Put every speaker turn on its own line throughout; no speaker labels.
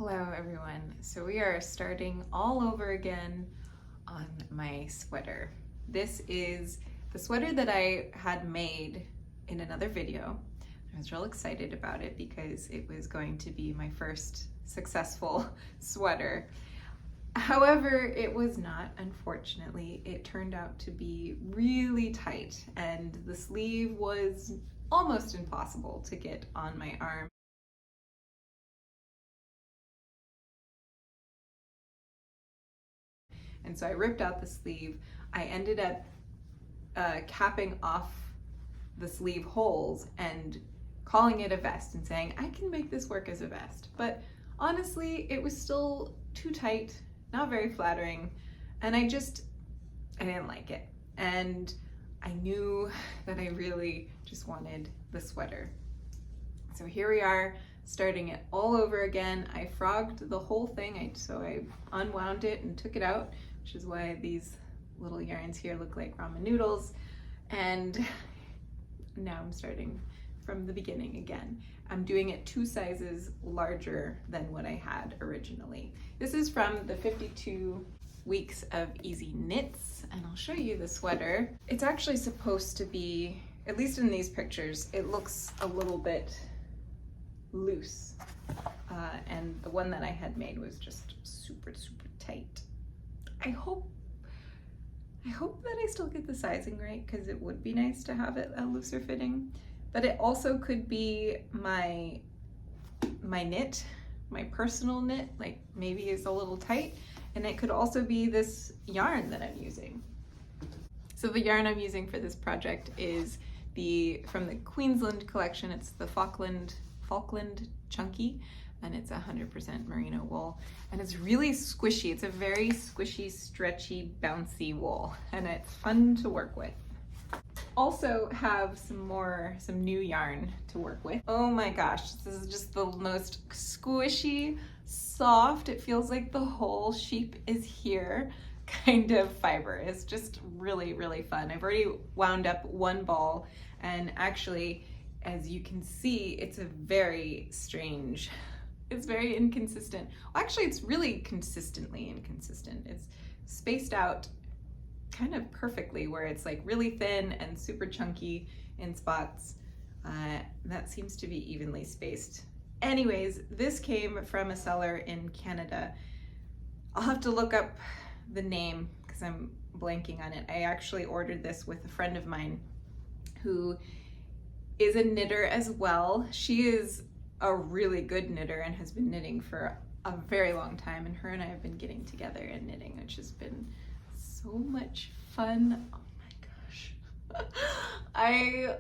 Hello everyone. So we are starting all over again on my sweater. This is the sweater that I had made in another video. I was real excited about it because it was going to be my first successful sweater. However, it was not, unfortunately. It turned out to be really tight and the sleeve was almost impossible to get on my arm. And so I ripped out the sleeve. I ended up capping off the sleeve holes and calling it a vest and saying, I can make this work as a vest. But honestly, it was still too tight, not very flattering, and I didn't like it. And I knew that I really just wanted the sweater. So here we are, starting it all over again. I frogged the whole thing, so I unwound it and took it out, which is why these little yarns here look like ramen noodles. And now I'm starting from the beginning again. I'm doing it 2 sizes larger than what I had originally. This is from the 52 weeks of easy knits, and I'll show you the sweater. It's actually supposed to be, at least in these pictures, it looks a little bit loose. And the one that I had made was just super tight. I hope that I still get the sizing right, because it would be nice to have it a looser fitting. But it also could be my knit, my personal knit, like maybe is a little tight, and it could also be this yarn that I'm using. So the yarn I'm using for this project is from the Queensland collection. It's the Falkland Chunky, and it's 100% merino wool, and it's really squishy. It's a very squishy, stretchy, bouncy wool, and it's fun to work with. Also have some new yarn to work with. Oh my gosh, this is just the most squishy, soft, it feels like the whole sheep is here kind of fiber. It's just really fun. I've already wound up one ball, and actually, as you can see, it's very inconsistent. Well, actually, it's really consistently inconsistent. It's spaced out kind of perfectly, where it's like really thin and super chunky in spots. That seems to be evenly spaced. Anyways, this came from a seller in Canada. I'll have to look up the name because I'm blanking on it. I actually ordered this with a friend of mine who is a knitter as well. She is a really good knitter and has been knitting for a very long time, and her and I have been getting together and knitting, which has been so much fun. Oh my gosh. I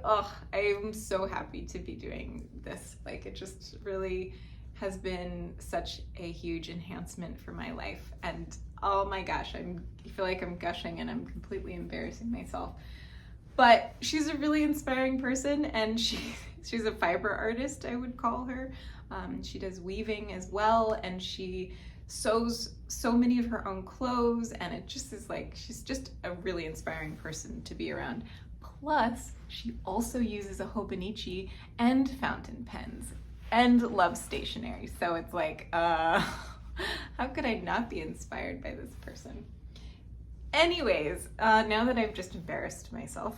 am so happy to be doing this. Like, it just really has been such a huge enhancement for my life, and oh my gosh, I feel like I'm gushing and I'm completely embarrassing myself. But she's a really inspiring person, and she's a fiber artist, I would call her. She does weaving as well, and she sews so many of her own clothes, and it just is like, she's just a really inspiring person to be around. Plus, she also uses a Hobonichi and fountain pens and loves stationery. So it's like, how could I not be inspired by this person? Anyways, now that I've just embarrassed myself,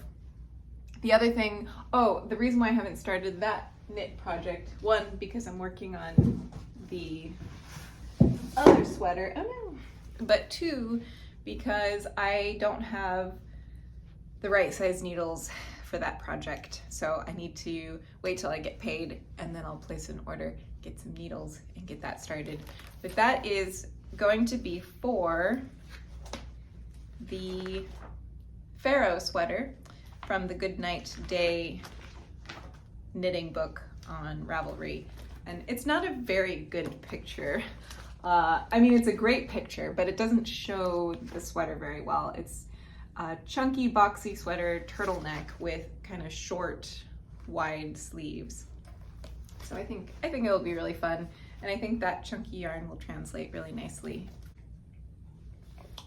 the other thing, the reason why I haven't started that knit project, 1, because I'm working on the other sweater, but 2, because I don't have the right size needles for that project. So I need to wait till I get paid, and then I'll place an order, get some needles, and get that started. But that is going to be for the Pharaoh sweater from the Goodnight Day knitting book on Ravelry. And it's not a very good picture. I mean, it's a great picture, but it doesn't show the sweater very well. It's a chunky, boxy sweater, turtleneck with kind of short, wide sleeves. So I think it'll be really fun, and I think that chunky yarn will translate really nicely.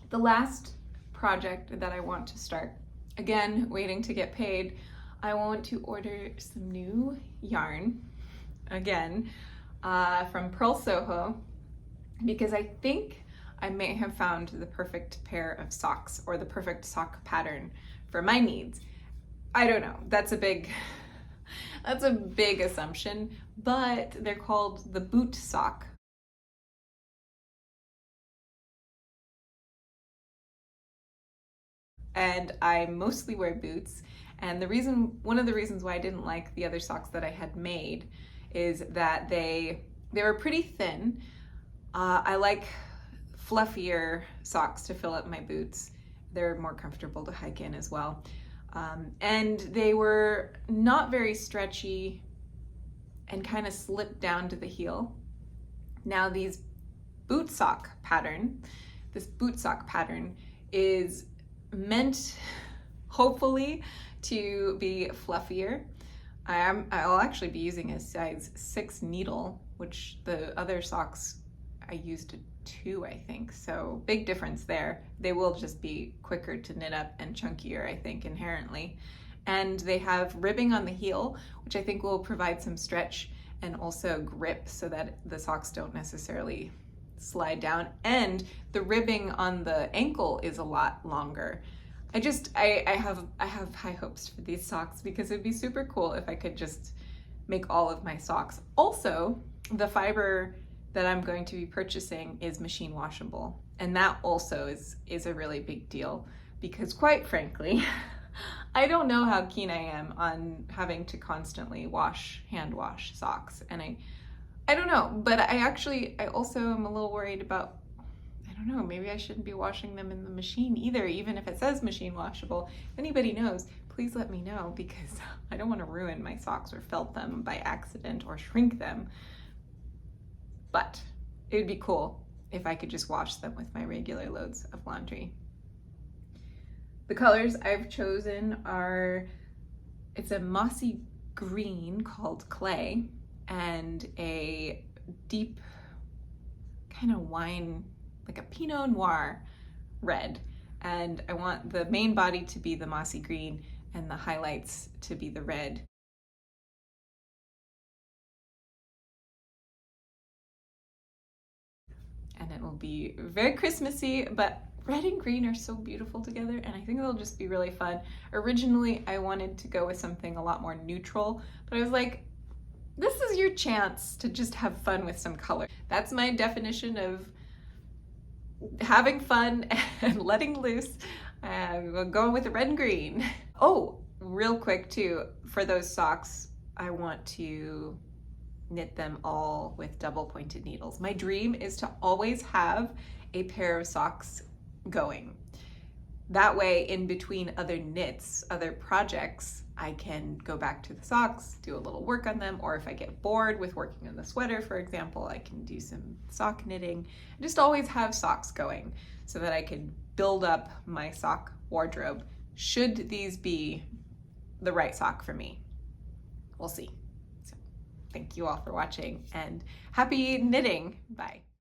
The last project that I want to start, again, waiting to get paid, I want to order some new yarn, again, from Pearl Soho. because I think I may have found the perfect pair of socks or the perfect sock pattern for my needs. I don't know. That's a big assumption, but they're called the boot sock. And I mostly wear boots. And one of the reasons why I didn't like the other socks that I had made is that they were pretty thin. I like fluffier socks to fill up my boots. They're more comfortable to hike in as well. And they were not very stretchy and kind of slipped down to the heel. Now this boot sock pattern is meant, hopefully, to be fluffier. I'll actually be using a size 6 needle, which the other socks I used a 2, I think. So big difference there. They will just be quicker to knit up and chunkier, I think, inherently. And they have ribbing on the heel, which I think will provide some stretch and also grip so that the socks don't necessarily slide down. And the ribbing on the ankle is a lot longer. I have high hopes for these socks because it'd be super cool if I could just make all of my socks. Also, the fiber that I'm going to be purchasing is machine washable, and that also is a really big deal because, quite frankly, I don't know how keen I am on having to constantly hand wash socks, and I don't know, but I also am a little worried about, I don't know, maybe I shouldn't be washing them in the machine either, even if it says machine washable. If anybody knows, please let me know, because I don't want to ruin my socks or felt them by accident or shrink them. But it would be cool if I could just wash them with my regular loads of laundry. The colors I've chosen it's a mossy green called Clay and a deep kind of wine, like a Pinot Noir red. And I want the main body to be the mossy green and the highlights to be the red. And it will be very Christmassy, but red and green are so beautiful together, and I think they'll just be really fun. Originally, I wanted to go with something a lot more neutral, but I was like, this is your chance to just have fun with some color. That's my definition of having fun and letting loose. Going with the red and green. Oh, real quick too, for those socks, I want to knit them all with double pointed needles. My dream is to always have a pair of socks going. That way, in between other knits, other projects, I can go back to the socks, do a little work on them, or if I get bored with working on the sweater, for example, I can do some sock knitting. I just always have socks going so that I can build up my sock wardrobe should these be the right sock for me. We'll see. So, thank you all for watching and happy knitting. Bye.